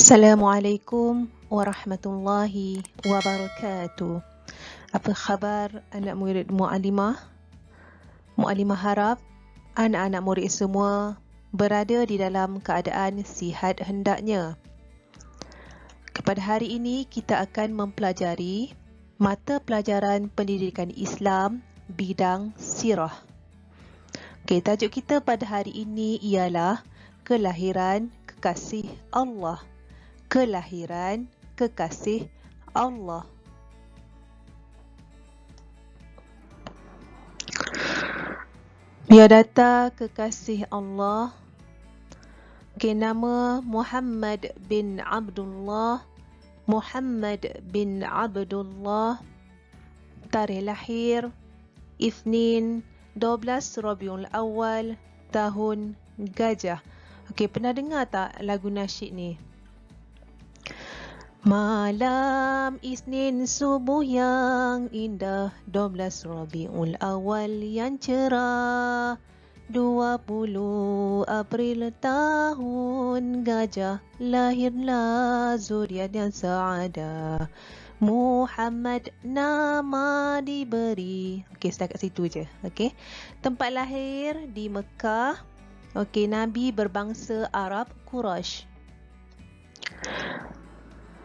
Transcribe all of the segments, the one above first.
Assalamualaikum warahmatullahi wabarakatuh. Apa khabar anak murid Mu'alimah? Mu'alimah harap anak-anak murid semua berada di dalam keadaan sihat hendaknya. Pada hari ini kita akan mempelajari mata pelajaran pendidikan Islam bidang sirah. Tajuk kita pada hari ini ialah kelahiran kekasih Allah. Kelahiran kekasih Allah. Biadata kekasih Allah. Nama Muhammad bin Abdullah. Muhammad bin Abdullah. Tarikh lahir Isnin 12 Rabiul Awal tahun Gajah. Pernah dengar tak lagu nasyid ni? Malam Isnin subuh yang indah 12 Rabiul Awal yang cerah 20 April tahun Gajah lahirlah zuriat yang saadah Muhammad nama diberi. Setakat situ je. Tempat lahir di Mekah. Nabi berbangsa Arab Quraisy.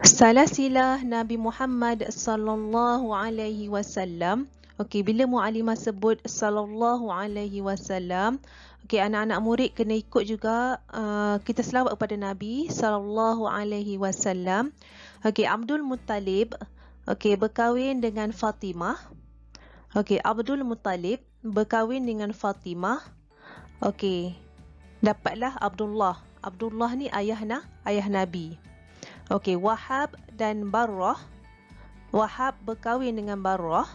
Salasilah Nabi Muhammad sallallahu alaihi wasallam. Bila Mu'alimah sebut sallallahu alaihi wasallam, anak-anak murid kena ikut juga kita selawat kepada Nabi sallallahu alaihi wasallam. Abdul Muttalib berkahwin dengan Fatimah. Abdul Muttalib berkahwin dengan Fatimah. Dapatlah Abdullah. Abdullah ni ayah Nabi. Wahab dan Barrah. Wahab berkahwin dengan Barrah.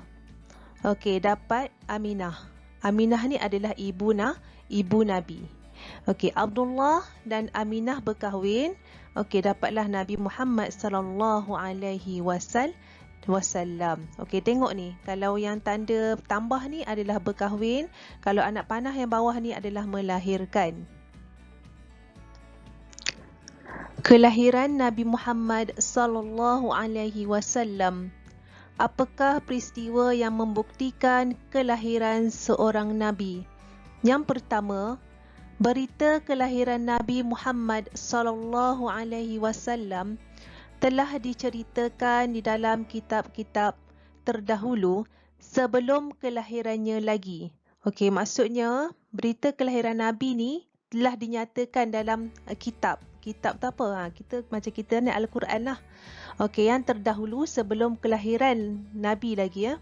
Dapat Aminah. Aminah ni adalah ibu Nabi. Abdullah dan Aminah berkahwin. Dapatlah Nabi Muhammad sallallahu alaihi wasallam. Tengok ni, kalau yang tanda tambah ni adalah berkahwin, kalau anak panah yang bawah ni adalah melahirkan. Kelahiran Nabi Muhammad sallallahu alaihi wasallam. Apakah peristiwa yang membuktikan kelahiran seorang nabi? Yang pertama, berita kelahiran Nabi Muhammad sallallahu alaihi wasallam telah diceritakan di dalam kitab-kitab terdahulu sebelum kelahirannya lagi. Maksudnya berita kelahiran Nabi ni telah dinyatakan dalam kitab. Kitab tu apa? Kita ni Al-Quran lah. Yang terdahulu sebelum kelahiran Nabi lagi ya.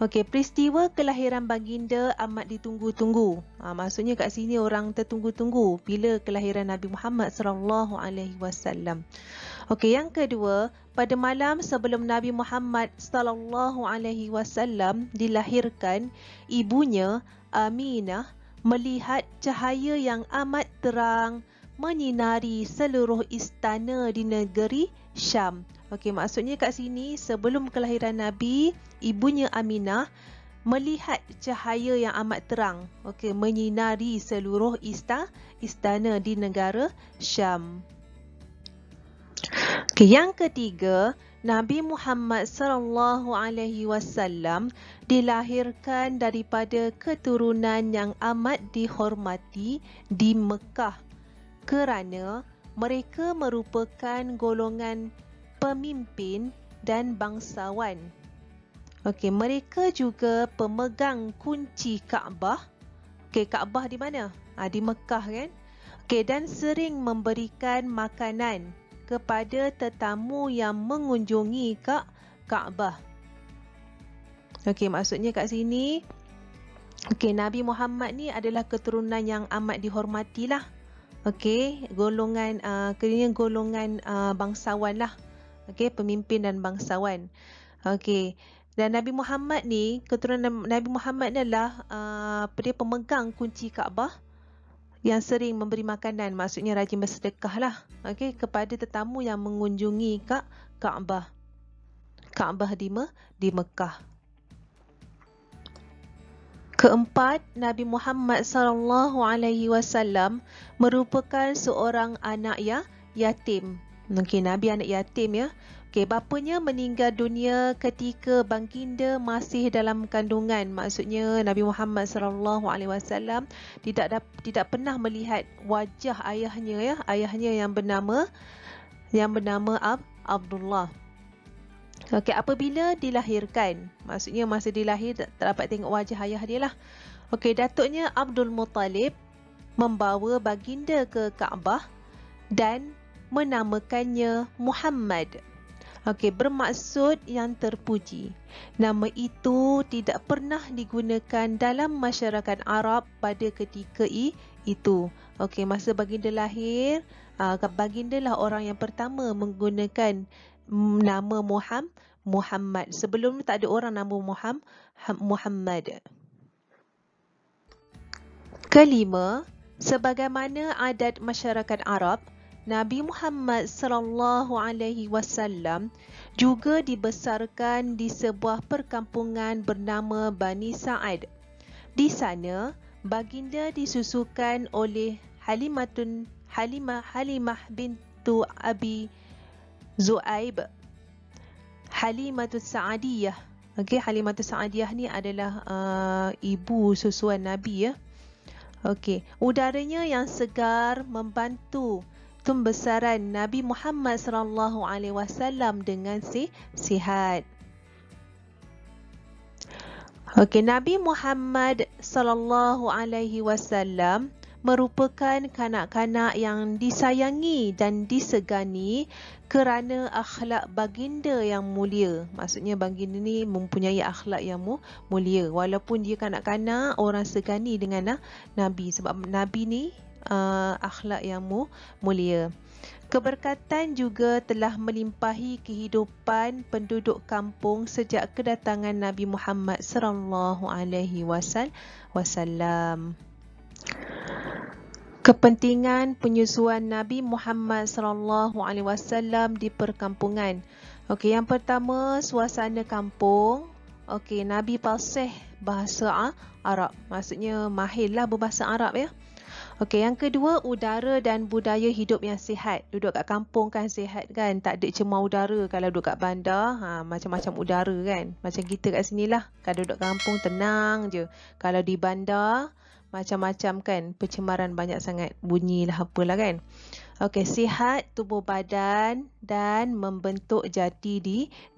Peristiwa kelahiran baginda amat ditunggu-tunggu. Maksudnya kat sini orang tertunggu-tunggu bila kelahiran Nabi Muhammad sallallahu alaihi wasallam. Yang kedua, pada malam sebelum Nabi Muhammad sallallahu alaihi wasallam dilahirkan, ibunya Aminah melihat cahaya yang amat terang menyinari seluruh istana di negeri Syam. Maksudnya kat sini sebelum kelahiran Nabi, ibunya Aminah melihat cahaya yang amat terang, menyinari seluruh istana di negara Syam. Yang ketiga, Nabi Muhammad sallallahu alaihi wasallam dilahirkan daripada keturunan yang amat dihormati di Mekah kerana mereka merupakan golongan pemimpin dan bangsawan. Mereka juga pemegang kunci Kaabah. Kaabah di mana? Di Mekah kan? Dan sering memberikan makanan kepada tetamu yang mengunjungi Kaabah. Maksudnya kat sini, Nabi Muhammad ni adalah keturunan yang amat dihormati lah. Golongan bangsawan lah. Pemimpin dan bangsawan. Dan Nabi Muhammad ni, keturunan Nabi Muhammad ni adalah dia pemegang kunci Kaabah yang sering memberi makanan, maksudnya rajin bersedekah lah, kepada tetamu yang mengunjungi Kaabah. Kaabah di Mekah. Keempat, Nabi Muhammad sallallahu alaihi wasallam merupakan seorang anak yatim. Okey, Nabi anak yatim ya. Okey, bapanya meninggal dunia ketika baginda masih dalam kandungan. Maksudnya Nabi Muhammad sallallahu alaihi wasallam tidak pernah melihat wajah ayahnya ya, ayahnya yang bernama Abdullah. Okey, apabila dilahirkan, maksudnya masa dilahir tak dapat tengok wajah ayah dia lah. Okey, datuknya Abdul Muttalib membawa baginda ke Kaabah dan menamakannya Muhammad. Okey, bermaksud yang terpuji. Nama itu tidak pernah digunakan dalam masyarakat Arab pada ketika itu. Okey, masa baginda lahir, baginda lah orang yang pertama menggunakan nama Muhammad. Sebelum tak ada orang nama Muhammad. Kelima, sebagaimana adat masyarakat Arab, Nabi Muhammad sallallahu alaihi wasallam juga dibesarkan di sebuah perkampungan bernama Bani Sa'ad. Di sana, baginda disusukan oleh Halimah bintu Abi Zu'aib, Halimatus Sa'adiyah. Okey, Halimatus Sa'adiyah ni adalah ibu susuan Nabi ya. Okey, udaranya yang segar membantu pembesaran Nabi Muhammad sallallahu alaihi wasallam dengan sihat. Okey, Nabi Muhammad sallallahu alaihi wasallam merupakan kanak-kanak yang disayangi dan disegani kerana akhlak baginda yang mulia. Maksudnya baginda ni mempunyai akhlak yang mulia. Walaupun dia kanak-kanak, orang segani dengan Nabi sebab Nabi ni akhlak yang mulia. Keberkatan juga telah melimpahi kehidupan penduduk kampung sejak kedatangan Nabi Muhammad sallallahu alaihi wasallam. Kepentingan penyusuan Nabi Muhammad sallallahu alaihi wasallam di perkampungan. Okey, yang pertama suasana kampung. Okey, Nabi fasih bahasa Arab. Maksudnya mahirlah berbahasa Arab ya. Okey, yang kedua udara dan budaya hidup yang sihat. Duduk kat kampung kan sihat kan, tak ada cemar udara. Kalau duduk kat bandar, macam-macam udara kan. Macam kita kat sinilah, kalau duduk kampung tenang je. Kalau di bandar macam-macam kan, pencemaran banyak sangat, bunyilah apalah kan. Okey, sihat tubuh badan dan membentuk jati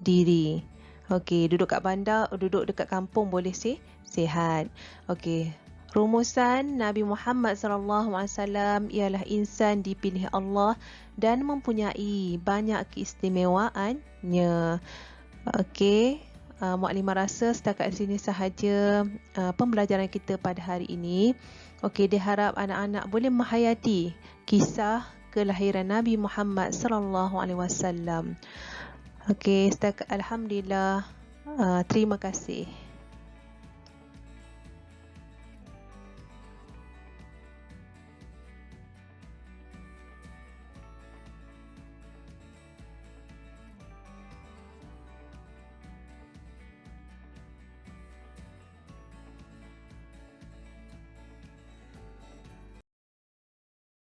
diri. Okey, duduk kat bandar, duduk dekat kampung boleh sihat. Okey, rumusan Nabi Muhammad SAW ialah insan dipilih Allah dan mempunyai banyak keistimewaannya. Okey, Muklimah rasa setakat sini sahaja pembelajaran kita pada hari ini. Okey, diharap anak-anak boleh menghayati kisah kelahiran Nabi Muhammad SAW. Okey, setakat alhamdulillah. Terima kasih.